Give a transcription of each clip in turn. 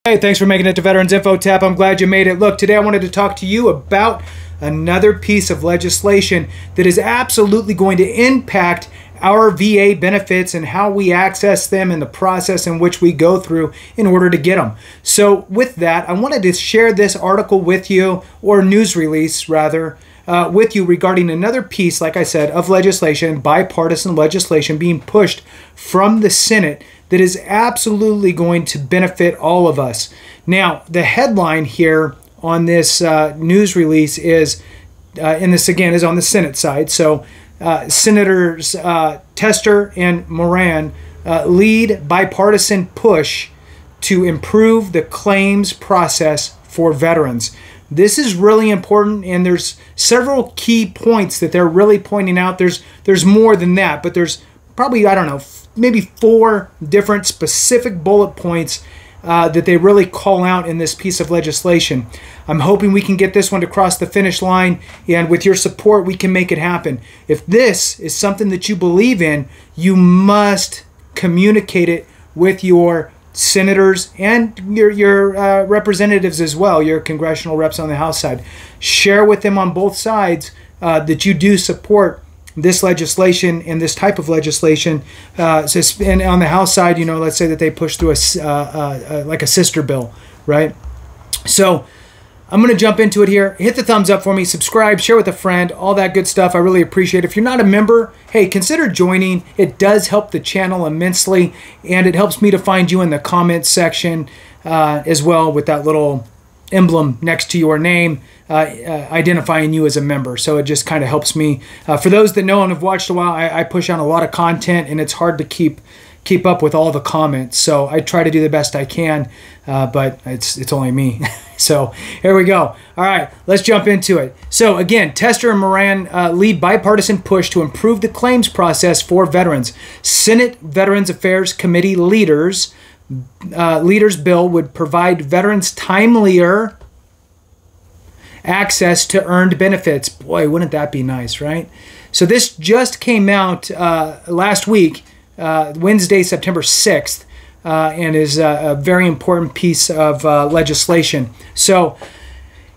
Hey, thanks for making it to Veterans Info Tap. I'm glad you made it. Look, today I wanted to talk to you about another piece of legislation that is absolutely going to impact our VA benefits and how we access them and the process in which we go through in order to get them. So with that, I wanted to share this article with you, or news release rather, with you regarding another piece, like I said, of legislation, bipartisan legislation being pushed from the Senate that is absolutely going to benefit all of us. Now, the headline here on this news release is, and this again is on the Senate side, so Senators Tester and Moran lead bipartisan push to improve the claims process for veterans. This is really important, and there's several key points that they're really pointing out. There's more than that, but there's probably, I don't know, maybe 4 different specific bullet points that they really call out in this piece of legislation. I'm hoping we can get this one to cross the finish line, and with your support, we can make it happen. If this is something that you believe in, you must communicate it with your senators and your representatives as well, your congressional reps on the House side. Share with them on both sides that you do support this legislation and this type of legislation. And on the House side, you know, let's say that they push through like a sister bill, right? So I'm going to jump into it here. Hit the thumbs up for me, subscribe, share with a friend, all that good stuff. I really appreciate it. If you're not a member, hey, consider joining. It does help the channel immensely, and it helps me to find you in the comments section as well, with that little emblem next to your name identifying you as a member. So it just kind of helps me. For those that know and have watched a while, I push out a lot of content, and it's hard to keep up with all the comments. So I try to do the best I can, but it's only me. So here we go. All right, let's jump into it. So again, Tester and Moran lead bipartisan push to improve the claims process for veterans. Senate Veterans Affairs Committee leaders bill would provide veterans timelier access to earned benefits. Boy, wouldn't that be nice, right? So this just came out last week, Wednesday, September 6th, and is a very important piece of legislation. So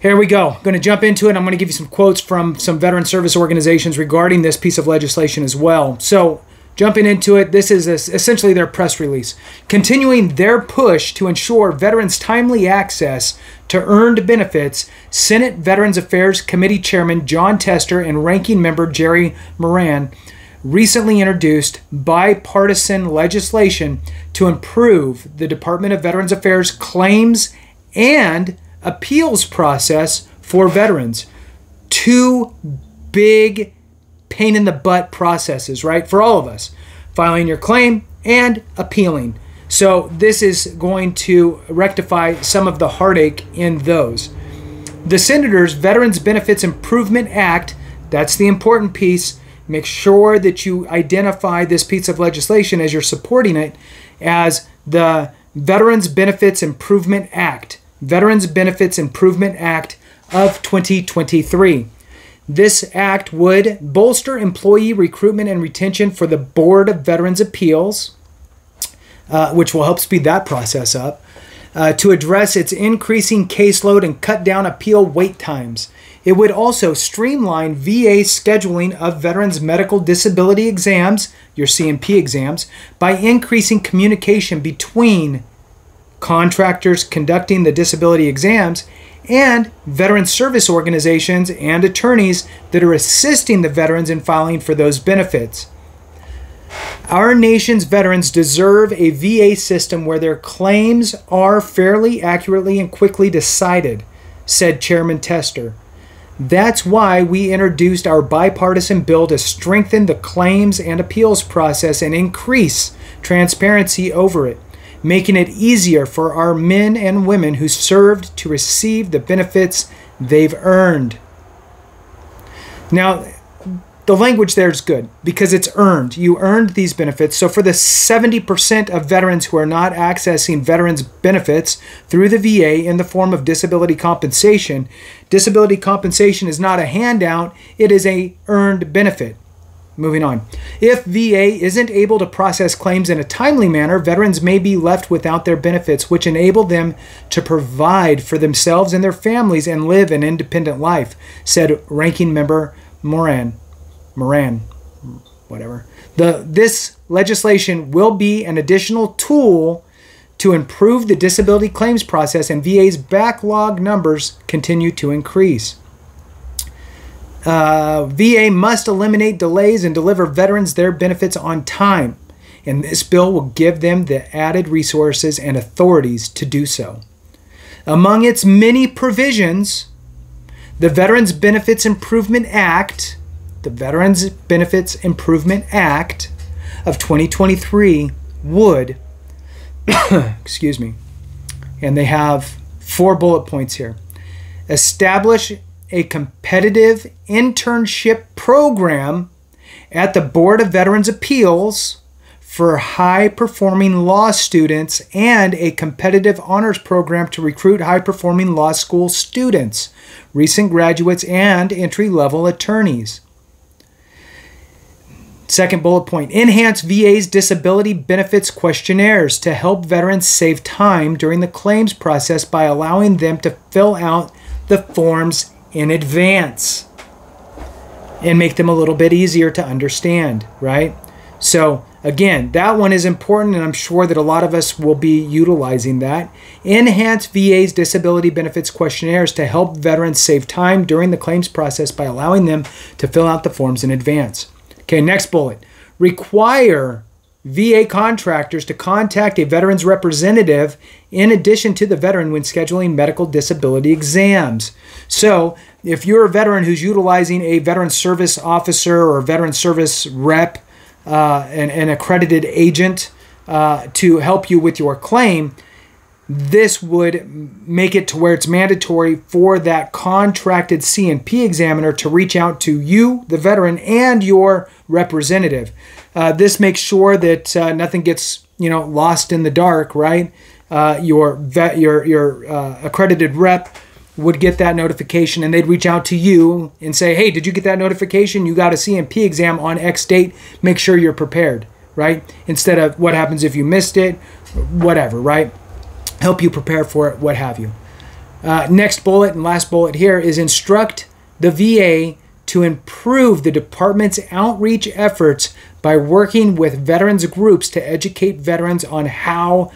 here we go. I'm going to jump into it. I'm going to give you some quotes from some veteran service organizations regarding this piece of legislation as well. So jumping into it, this is essentially their press release. Continuing their push to ensure veterans' timely access to earned benefits, Senate Veterans Affairs Committee Chairman John Tester and Ranking Member Jerry Moran recently introduced bipartisan legislation to improve the Department of Veterans Affairs claims and appeals process for veterans. 2 big pain in the butt processes, right, for all of us: filing your claim and appealing. So this is going to rectify some of the heartache in those. The Senators Veterans Benefits Improvement Act, that's the important piece. Make sure that you identify this piece of legislation as you're supporting it as the Veterans Benefits Improvement Act. Veterans Benefits Improvement Act of 2023. This act would bolster employee recruitment and retention for the Board of Veterans Appeals, which will help speed that process up, to address its increasing caseload and cut down appeal wait times. It would also streamline VA scheduling of veterans' medical disability exams, your C&P exams, by increasing communication between contractors conducting the disability exams and veteran service organizations and attorneys that are assisting the veterans in filing for those benefits. Our nation's veterans deserve a VA system where their claims are fairly, accurately, and quickly decided, said Chairman Tester. That's why we introduced our bipartisan bill to strengthen the claims and appeals process and increase transparency over it, making it easier for our men and women who served to receive the benefits they've earned. Now, the language there is good because it's earned. You earned these benefits. So for the 70% of veterans who are not accessing veterans benefits through the VA in the form of disability compensation is not a handout, it is a earned benefit. moving on. If VA isn't able to process claims in a timely manner, veterans may be left without their benefits, which enable them to provide for themselves and their families and live an independent life, said Ranking Member Moran, whatever. This legislation will be an additional tool to improve the disability claims process, and VA's backlog numbers continue to increase. VA must eliminate delays and deliver veterans their benefits on time, and this bill will give them the added resources and authorities to do so. Among its many provisions, the Veterans Benefits Improvement Act, of 2023 would, excuse me, and they have 4 bullet points here. Establish a competitive internship program at the Board of Veterans Appeals for high-performing law students and a competitive honors program to recruit high-performing law school students, recent graduates, and entry-level attorneys. Second bullet point, enhance VA's disability benefits questionnaires to help veterans save time during the claims process by allowing them to fill out the forms in advance and make them a little bit easier to understand, right? So again, that one is important, and I'm sure that a lot of us will be utilizing that. Enhance VA's disability benefits questionnaires to help veterans save time during the claims process by allowing them to fill out the forms in advance. Okay, next bullet. Require VA contractors to contact a veteran's representative in addition to the veteran when scheduling medical disability exams. So if you're a veteran who's utilizing a veteran service officer or a veteran service rep, an accredited agent to help you with your claim, this would make it to where it's mandatory for that contracted C&P examiner to reach out to you, the veteran, and your representative. This makes sure that nothing gets lost in the dark, right? Your accredited rep would get that notification, and they'd reach out to you and say, hey, did you get that notification? You got a C&P exam on X date. Make sure you're prepared, right? Instead of what happens if you missed it, whatever, right? Help you prepare for it, what have you. Next bullet and last bullet here is instruct the VA to improve the department's outreach efforts by working with veterans groups to educate veterans on how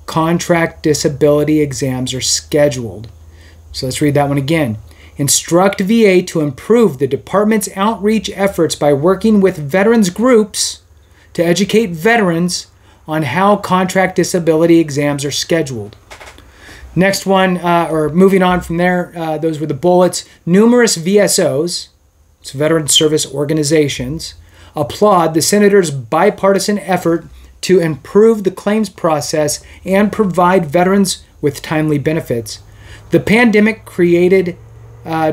contract disability exams are scheduled. So let's read that one again. Instruct VA to improve the department's outreach efforts by working with veterans groups to educate veterans on how contract disability exams are scheduled. Next one, or moving on from there, those were the bullets. Numerous VSOs, it's Veteran Service Organizations, applaud the Senator's bipartisan effort to improve the claims process and provide veterans with timely benefits. The pandemic created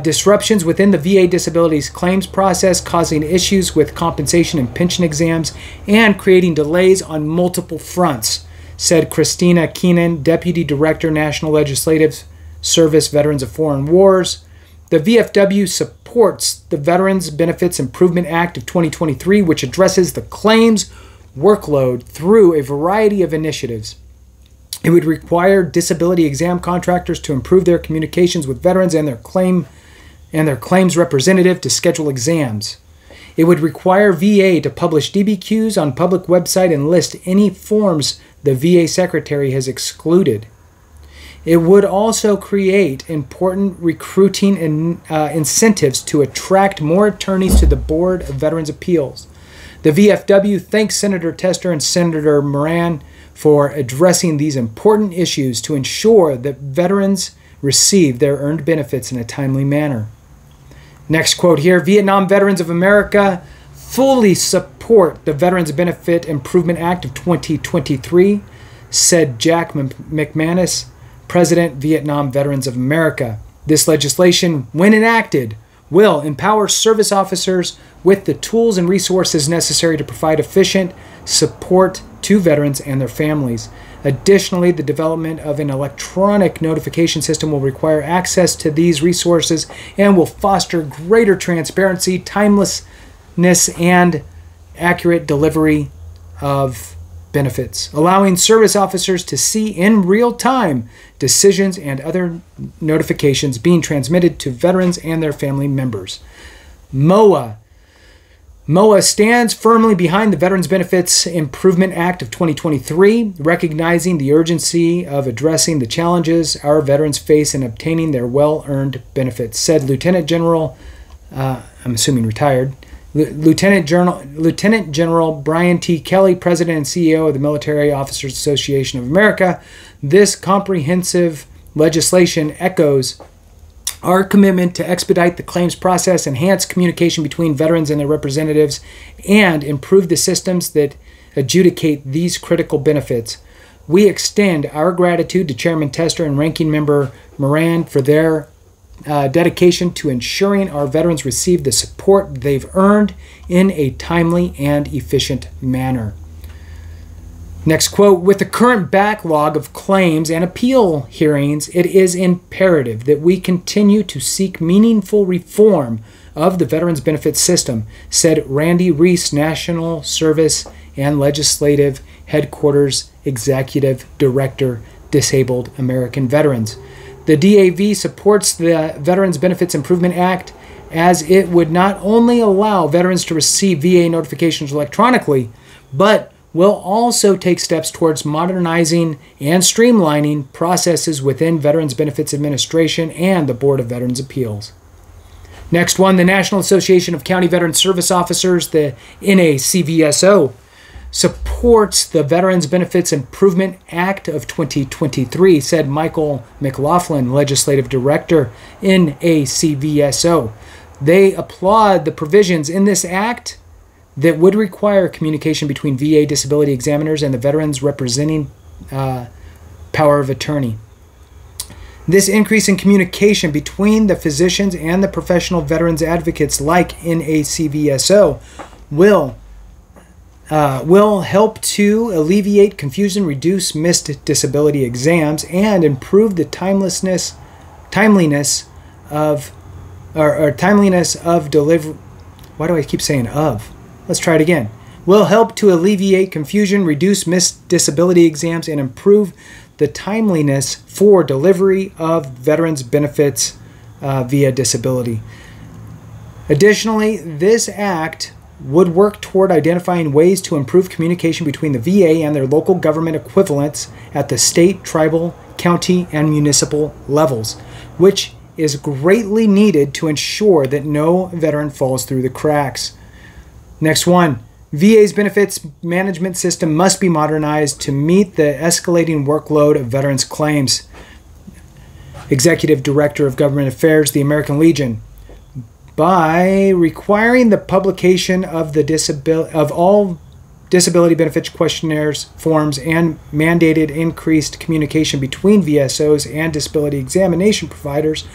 disruptions within the VA disabilities claims process, causing issues with compensation and pension exams and creating delays on multiple fronts, said Christina Keenan, Deputy Director, National Legislative Service, Veterans of Foreign Wars. The VFW supports the Veterans Benefits Improvement Act of 2023, which addresses the claims workload through a variety of initiatives. It would require disability exam contractors to improve their communications with veterans and their claims representative to schedule exams. It would require VA to publish DBQs on public website and list any forms the VA secretary has excluded. It would also create important recruiting incentives to attract more attorneys to the Board of Veterans Appeals. The VFW thanks Senator Tester and Senator Moran for addressing these important issues to ensure that veterans receive their earned benefits in a timely manner. Next quote here, Vietnam Veterans of America fully support the Veterans Benefit Improvement Act of 2023, said Jack McManus, President, Vietnam Veterans of America. This legislation, when enacted, will empower service officers with the tools and resources necessary to provide efficient support to veterans and their families. Additionally, the development of an electronic notification system will require access to these resources and will foster greater transparency, timelessness, and accurate delivery of benefits, allowing service officers to see in real time decisions and other notifications being transmitted to veterans and their family members. MOA. MOA stands firmly behind the Veterans Benefits Improvement Act of 2023, recognizing the urgency of addressing the challenges our veterans face in obtaining their well-earned benefits, said Lieutenant General, I'm assuming retired, Lieutenant General Brian T. Kelly, President and CEO of the Military Officers Association of America. This comprehensive legislation echoes our commitment to expedite the claims process, enhance communication between veterans and their representatives, and improve the systems that adjudicate these critical benefits. We extend our gratitude to Chairman Tester and Ranking Member Moran for their dedication to ensuring our veterans receive the support they've earned in a timely and efficient manner. Next quote, with the current backlog of claims and appeal hearings, it is imperative that we continue to seek meaningful reform of the Veterans Benefits System, said Randy Reese, National Service and Legislative Headquarters Executive Director, Disabled American Veterans. The DAV supports the Veterans Benefits Improvement Act as it would not only allow veterans to receive VA notifications electronically, but will also take steps towards modernizing and streamlining processes within Veterans Benefits Administration and the Board of Veterans Appeals. Next one, the National Association of County Veteran Service Officers, the NACVSO, supports the Veterans Benefits Improvement Act of 2023, said Michael McLaughlin, Legislative Director, NACVSO. They applaud the provisions in this act that would require communication between VA disability examiners and the veterans representing power of attorney. This increase in communication between the physicians and the professional veterans advocates like NACVSO will help to alleviate confusion, reduce missed disability exams, and improve the timeliness of delivery. Why do I keep saying of? Let's try it again. Will help to alleviate confusion, reduce missed disability exams, and improve the timeliness for delivery of veterans benefits via disability. Additionally, this act would work toward identifying ways to improve communication between the VA and their local government equivalents at the state, tribal, county, and municipal levels, which is greatly needed to ensure that no veteran falls through the cracks. Next one, VA's benefits management system must be modernized to meet the escalating workload of veterans claims. Executive Director of Government Affairs, the American Legion. By requiring the publication of all disability benefits questionnaires, forms, and mandated increased communication between VSOs and disability examination providers,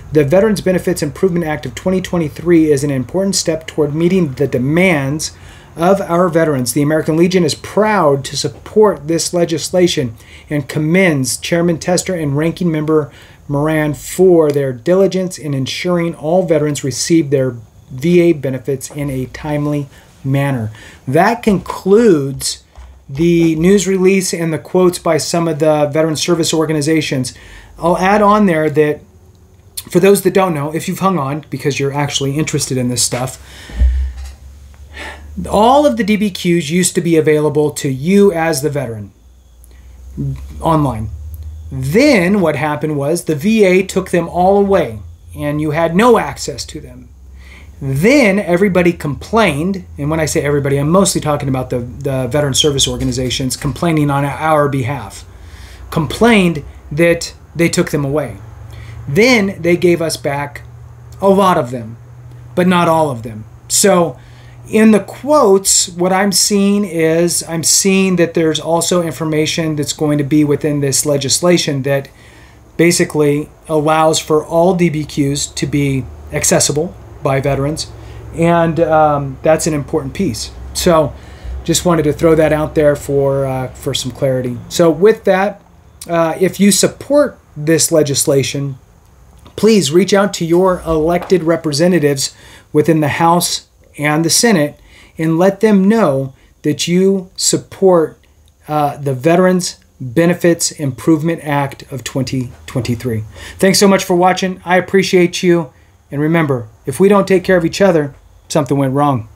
the Veterans Benefits Improvement Act of 2023 is an important step toward meeting the demands of our veterans. The American Legion is proud to support this legislation and commends Chairman Tester and Ranking Member Moran for their diligence in ensuring all veterans receive their VA benefits in a timely manner. That concludes the news release and the quotes by some of the veteran service organizations. I'll add on there that for those that don't know, if you've hung on because you're actually interested in this stuff, all of the DBQs used to be available to you as the veteran online. Then what happened was the VA took them all away and you had no access to them. Then everybody complained, and when I say everybody, I'm mostly talking about the veteran service organizations complaining on our behalf, complained that they took them away. Then they gave us back a lot of them, but not all of them. So in the quotes, what I'm seeing is I'm seeing that there's also information that's going to be within this legislation that basically allows for all DBQs to be accessible by veterans, and that's an important piece. So just wanted to throw that out there for some clarity. So with that, if you support this legislation, please reach out to your elected representatives within the House and the Senate and let them know that you support the Veterans Benefits Improvement Act of 2023. Thanks so much for watching. I appreciate you. And remember, if we don't take care of each other, something went wrong.